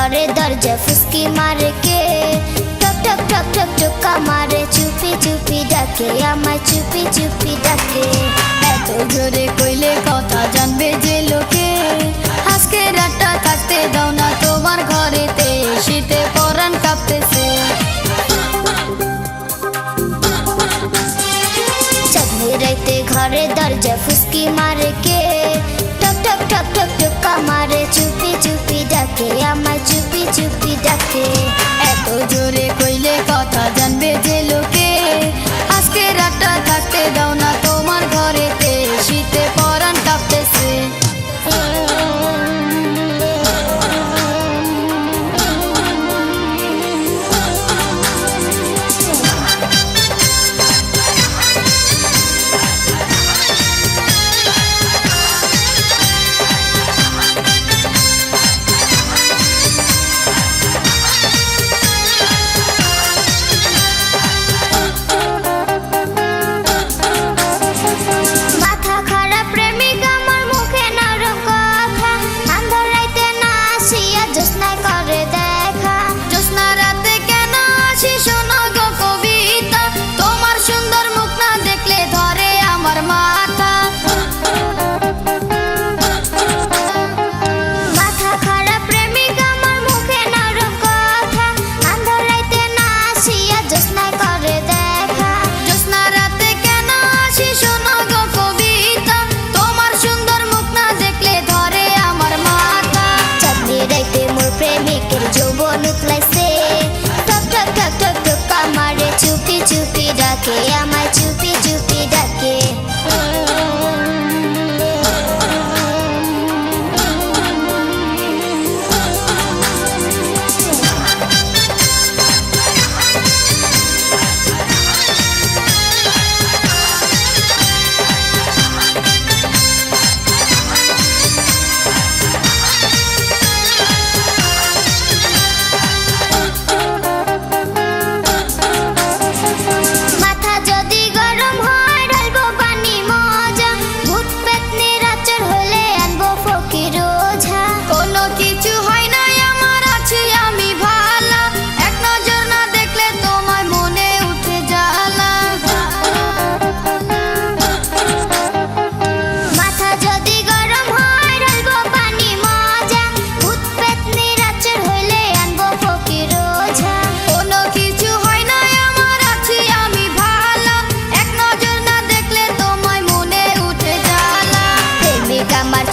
ঘরে দরজা ফুসকি মারে কে, টক টক টক টক টোকা মারে, চুপি চুপি ডাকে আমায়, চুপি চুপি ডাকে। এত জোরে কইলে কথা জানবে যে লোকে, আজকে রাতটা থাকতে দাও না তোমার ঘরেতে, শীতে পরাণ কাঁপতেছে। চাঁদনি রাইতে ঘরে দরজা ফুসকি মারে কে, টক টক টক টক টোকা মারে, চুপি চুপি ডাকে আমায়, চুপি চুপি ডাকে। এত জোরে কইলে কথা জানবে যে লোকে, আজকে রাতটা থাকতে দাও না তোমার ঘরেতে, শীতে পরাণ কাঁপতেছে। চুপি চুপি ডাকে আমায়, চুপি চুপি ডাকে।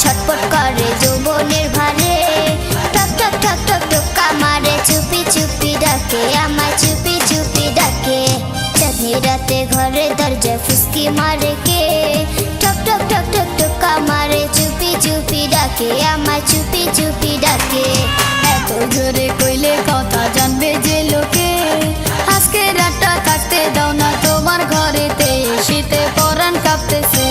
ছটপট করে যৌবনের ভারে, টক টক টক টক টোকা মারে, চুপি চুপি ডাকে আমায়, চুপি চুপি ডাকে। চাঁদনি রাতে ঘরে দরজা ফুসকি মারে কে, টক টক টক টক টোকা মারে, চুপি চুপি ডাকে আমায়, চুপি চুপি ডাকে। এত জোরে কইলে কথা জানবে যে লোকে, আজকে রাতটা থাকতে দাও না তোমার ঘরেতে, শীতে পরাণ কাঁপতেছে।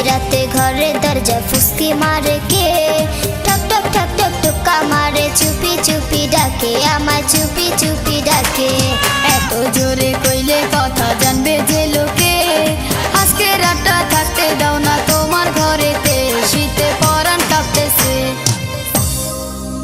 রাতে ঘরে দরজা ফুসকি মারে কে, টক টক টক টক টোকা মারে, চুপি চুপি ডাকে আমায়, চুপি চুপি ডাকে। এত জোরে